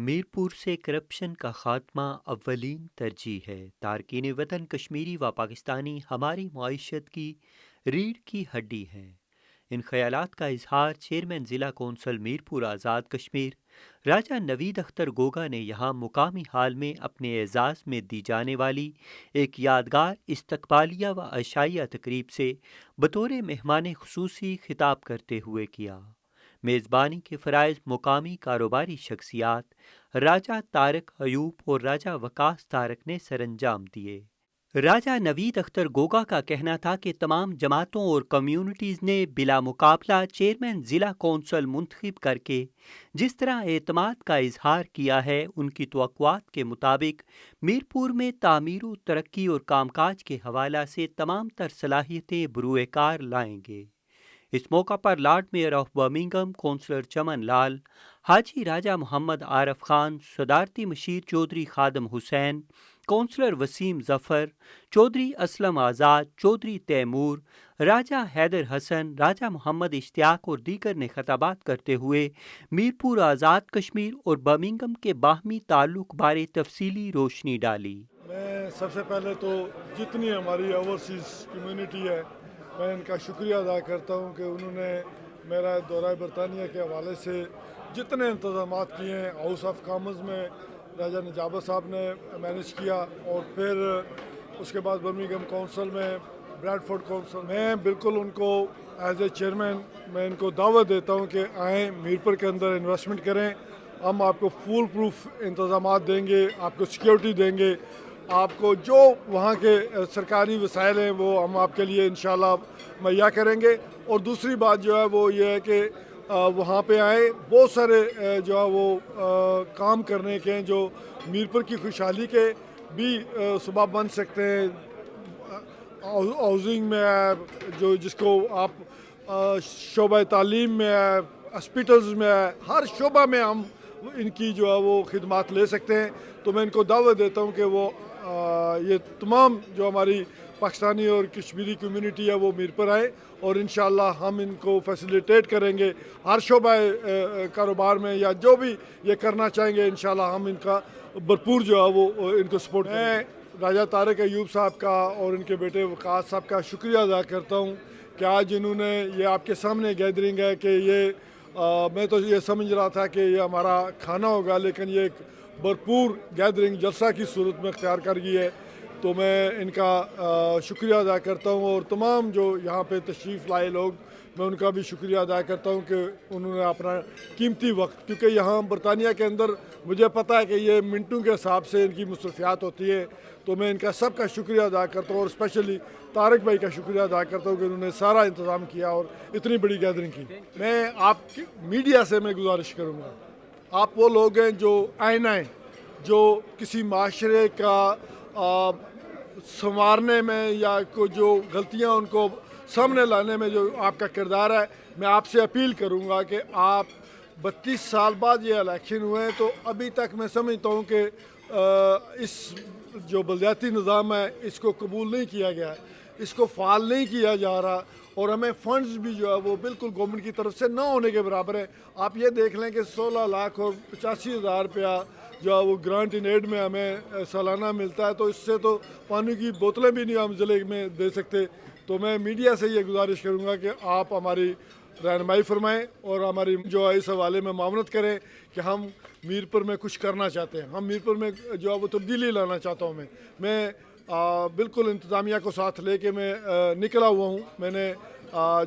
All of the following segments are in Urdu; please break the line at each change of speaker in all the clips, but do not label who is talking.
میرپور سے کرپشن کا خاتمہ اولین ترجیح ہے۔ تارکین وطن کشمیری و پاکستانی ہماری معیشت کی ریڑھ کی ہڈی ہیں۔ ان خیالات کا اظہار چیئرمین ضلع کونسل میرپور آزاد کشمیر راجہ نوید اختر گوگا نے یہاں مقامی ہال میں اپنے اعزاز میں دی جانے والی ایک یادگار استقبالیہ و عشائیہ تقریب سے بطور مہمان خصوصی خطاب کرتے ہوئے کیا۔ میزبانی کے فرائض مقامی کاروباری شخصیات راجہ طارق ایوب اور راجہ وکاس طارق نے سر انجام دیے۔ راجہ نوید اختر گوگا کا کہنا تھا کہ تمام جماعتوں اور کمیونٹیز نے بلا مقابلہ چیئرمین ضلع کونسل منتخب کر کے جس طرح اعتماد کا اظہار کیا ہے، ان کی توقعات کے مطابق میرپور میں تعمیر و ترقی اور کام کاج کے حوالہ سے تمام تر صلاحیتیں بروئے کار لائیں گے۔ اس موقع پر Lord Mayor of Birmingham councillor Chaman Lal, Haji Raja Muhammad Arif Khan, صدارتی مشیر چودھری خادم حسین، کونسلر وسیم ظفر، چودھری اسلم آزاد، چودھری تیمور، راجہ حیدر حسن، راجہ محمد اشتیاق اور دیگر نے خطابات کرتے ہوئے میرپور آزاد کشمیر اور برمنگھم کے باہمی تعلق بارے تفصیلی روشنی ڈالی۔
میں سب سے پہلے تو جتنی ہماری اوورسیز کمیونٹی ہے، میں ان کا شکریہ ادا کرتا ہوں کہ انہوں نے میرا دورہ برطانیہ کے حوالے سے جتنے انتظامات کیے ہیں، ہاؤس آف کامنز میں راجہ نجابت صاحب نے مینیج کیا، اور پھر اس کے بعد برمنگھم کونسل میں، بریڈ فورڈ کونسل میں بالکل ان کو ایز اے چیئرمین میں ان کو دعوت دیتا ہوں کہ آئیں میرپور کے اندر انویسٹمنٹ کریں۔ ہم آپ کو فول پروف انتظامات دیں گے، آپ کو سیکیورٹی دیں گے، آپ کو جو وہاں کے سرکاری وسائل ہیں وہ ہم آپ کے لیے انشاءاللہ مہیا کریں گے۔ اور دوسری بات جو ہے وہ یہ ہے کہ وہاں پہ آئیں، بہت سارے جو ہے وہ کام کرنے کے ہیں جو میرپور کی خوشحالی کے بھی سبب بن سکتے ہیں۔ ہاؤسنگ میں ہے، جو جس کو آپ شعبہ تعلیم میں ہے، ہاسپٹلز میں ہے، ہر شعبہ میں ہم ان کی جو ہے وہ خدمات لے سکتے ہیں۔ تو میں ان کو دعوت دیتا ہوں کہ وہ یہ تمام جو ہماری پاکستانی اور کشمیری کمیونٹی ہے وہ میرپور آئے، اور انشاءاللہ ہم ان کو فیسیلیٹیٹ کریں گے ہر شعبہ کاروبار میں، یا جو بھی یہ کرنا چاہیں گے انشاءاللہ ہم ان کا بھرپور جو ہے وہ ان کو سپورٹ کریں گے۔ میں راجہ طارق ایوب صاحب کا اور ان کے بیٹے وقاص صاحب کا شکریہ ادا کرتا ہوں کہ آج انہوں نے یہ آپ کے سامنے گیدرنگ ہے کہ یہ میں تو یہ سمجھ رہا تھا کہ یہ ہمارا کھانا ہوگا، لیکن یہ ایک بھرپور گیدرنگ جلسہ کی صورت میں اختیار کر گئی ہے۔ تو میں ان کا شکریہ ادا کرتا ہوں، اور تمام جو یہاں پہ تشریف لائے لوگ، میں ان کا بھی شکریہ ادا کرتا ہوں کہ انہوں نے اپنا قیمتی وقت، کیونکہ یہاں برطانیہ کے اندر مجھے پتہ ہے کہ یہ منٹوں کے حساب سے ان کی مصروفیات ہوتی ہے، تو میں ان کا سب کا شکریہ ادا کرتا ہوں، اور اسپیشلی طارق بھائی کا شکریہ ادا کرتا ہوں کہ انہوں نے سارا انتظام کیا اور اتنی بڑی گیدرنگ کی۔ میں آپ کی میڈیا سے میں گزارش کروں گا، آپ وہ لوگ ہیں جو آئینہ ہیں، جو کسی معاشرے کا سنوارنے میں یا جو غلطیاں ان کو سامنے لانے میں جو آپ کا کردار ہے، میں آپ سے اپیل کروں گا کہ آپ 32 سال بعد یہ الیکشن ہوئے ہیں، تو ابھی تک میں سمجھتا ہوں کہ اس جو بلدیاتی نظام ہے اس کو قبول نہیں کیا گیا ہے، اس کو فعال نہیں کیا جا رہا، اور ہمیں فنڈز بھی جو ہے وہ بالکل گورنمنٹ کی طرف سے نہ ہونے کے برابر ہے۔ آپ یہ دیکھ لیں کہ 16 لاکھ اور 85,000 روپیہ جو ہے وہ گرانٹ ان ایڈ میں ہمیں سالانہ ملتا ہے، تو اس سے تو پانی کی بوتلیں بھی نہیں ہم ضلع میں دے سکتے۔ تو میں میڈیا سے یہ گزارش کروں گا کہ آپ ہماری رہنمائی فرمائیں اور ہماری جو ہے اس حوالے میں معاونت کریں کہ ہم میرپور میں کچھ کرنا چاہتے ہیں، ہم میرپور میں جو ہے وہ تبدیلی لانا چاہتا ہوں۔ میں بالکل انتظامیہ کو ساتھ لے کے میں نکلا ہوا ہوں۔ میں نے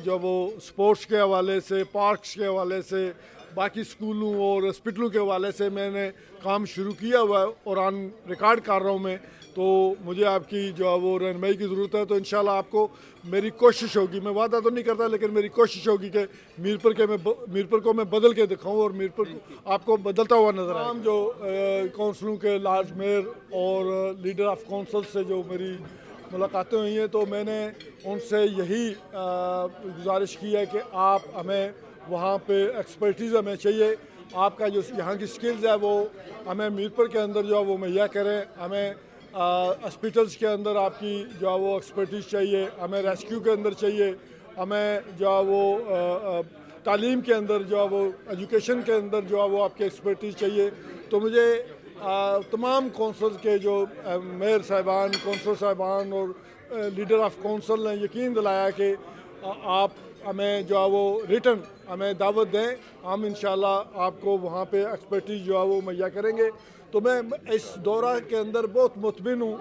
جو وہ سپورٹس کے حوالے سے، پارکس کے حوالے سے، باقی اسکولوں اور ہاسپٹلوں کے حوالے سے میں نے کام شروع کیا ہوا ہے، اور آن ریکارڈ کر رہا ہوں میں، تو مجھے آپ کی جو ہے وہ رہنمائی کی ضرورت ہے۔ تو انشاءاللہ آپ کو میری کوشش ہوگی، میں وعدہ تو نہیں کرتا لیکن میری کوشش ہوگی کہ میرپور کو میں بدل کے دکھاؤں، اور میرپور آپ کو بدلتا ہوا نظر آئے۔ ہم جو کونسلوں کے لارڈ میئر اور لیڈر آف کونسل سے جو میری ملاقاتیں ہوئی ہیں، تو میں نے ان سے یہی گزارش کی ہے کہ آپ ہمیں وہاں پہ ایکسپرٹیز ہمیں چاہیے، آپ کا جو یہاں کی سکلز ہے وہ ہمیں میرپور کے اندر جو ہے وہ مہیا کریں، ہمیں ہاسپٹلس کے اندر آپ کی جو ہے وہ ایکسپرٹیز چاہیے، ہمیں ریسکیو کے اندر چاہیے، ہمیں جو ہے وہ تعلیم کے اندر جو ہے وہ ایجوکیشن کے اندر جو ہے وہ آپ کی ایکسپرٹیز چاہیے، تو مجھے تمام کونسل کے جو میئر صاحبان، کونسل صاحبان اور لیڈر آف کونسل نے یقین دلایا کہ آپ ہمیں جو ہے وہ ریٹن ہمیں دعوت دیں، ہم انشاءاللہ آپ کو وہاں پہ ایکسپرٹیز جو ہے وہ مہیا کریں گے. تو میں اس دورہ کے اندر بہت مطمئن ہوں.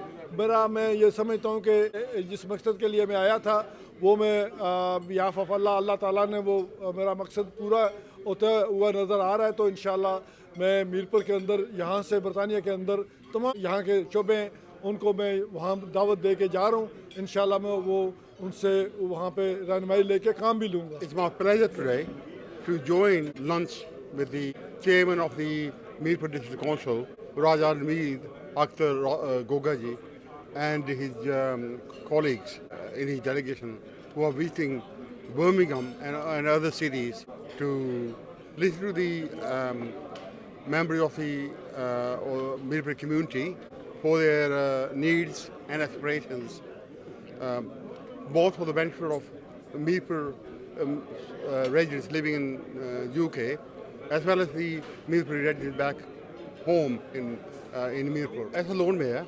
میں یہ سمجھتا ہوں کہ جس مقصد کے لیے میں آیا تھا وہ میں بیہاف آف اللہ تعالیٰ نے وہ میرا مقصد پورا ہوتا ہوا نظر آ رہا ہے. تو انشاءاللہ میں میرپور کے اندر یہاں سے برطانیہ کے اندر تمام یہاں کے شعبے ہیں ان کو میں وہاں دعوت دے کے جا رہا ہوں. انشاءاللہ میں وہ ان سے وہاں پہ رہنمائی لے کے کام بھی لوں گا.
It's my pleasure today to join lunch with the chairman of the Mirpur District Council, Raja Naveed Akhtar Gogaji, and his colleagues in his delegation who are visiting Birmingham and other cities to listen to the members of the Mirpur community for their needs and aspirations, both for the benefit of Mirpur residents living in UK as well as the Mirpur residents back home in Mirpur. As a lone mayor,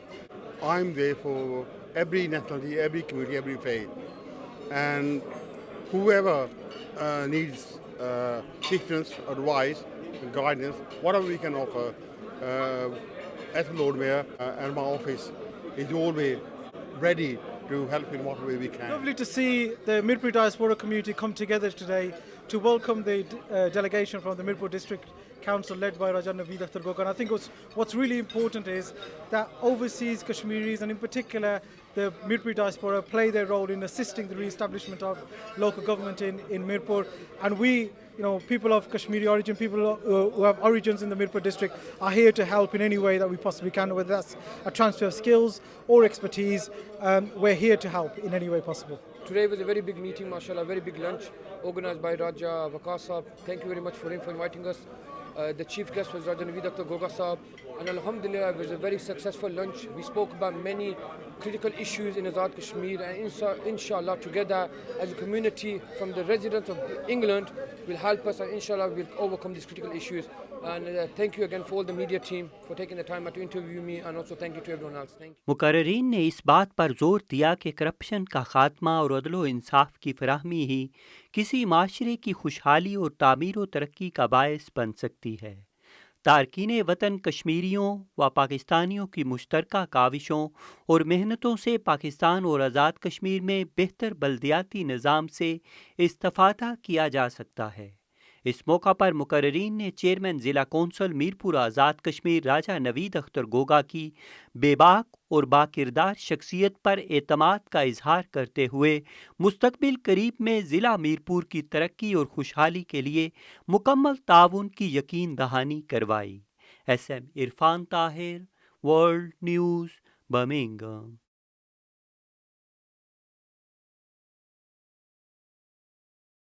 I'm there for every nationality, every community, every faith, and whoever needs assistance, advice, guidance, whatever we can offer, as a Lord Mayor and my office is always ready to help in whatever way we can.
Lovely to see the Mirpur diaspora community come together today to welcome the delegation from the Mirpur District Council led by Raja Naveed Akhtar Goga. And I think what's really important is that overseas Kashmiris and in particular the Mirpur diaspora play their role in assisting the re-establishment of local government in Mirpur. And we, people of Kashmiri origin, people who have origins in the Mirpur district are here to help in any way that we possibly can, whether that's a transfer of skills or expertise. We're here to help in any way possible.
Today was a very big meeting, mashallah, very big lunch organized by Raja Waqas Saab. Thank you very much for him for inviting us. The chief guest was Raja Naveed Akhtar Goga Saab, and alhamdulillah it was a very successful lunch. We spoke about many critical issues in Azad Kashmir, and inshallah together as a community from the residents of England will help us, and inshallah we'll overcome these critical issues. And thank you again for all the media team for taking the time out to interview me, and also thank you to everyone else. Thank you.
مقررین نے اس بات پر زور دیا کہ کرپشن کا خاتمہ اور عدل و انصاف کی فراہمی ہی کسی معاشرے کی خوشحالی اور تعمیر و ترقی کا باعث بن سکتی ہے. تارکین وطن کشمیریوں و پاکستانیوں کی مشترکہ کاوشوں اور محنتوں سے پاکستان اور آزاد کشمیر میں بہتر بلدیاتی نظام سے استفادہ کیا جا سکتا ہے. اس موقع پر مقررین نے چیئرمین ضلع کونسل میرپور آزاد کشمیر راجہ نوید اختر گوگا کی بے باک اور باکردار شخصیت پر اعتماد کا اظہار کرتے ہوئے مستقبل قریب میں ضلع میرپور کی ترقی اور خوشحالی کے لیے مکمل تعاون کی یقین دہانی کروائی. SM Irfan Tahir, world news, Birmingham.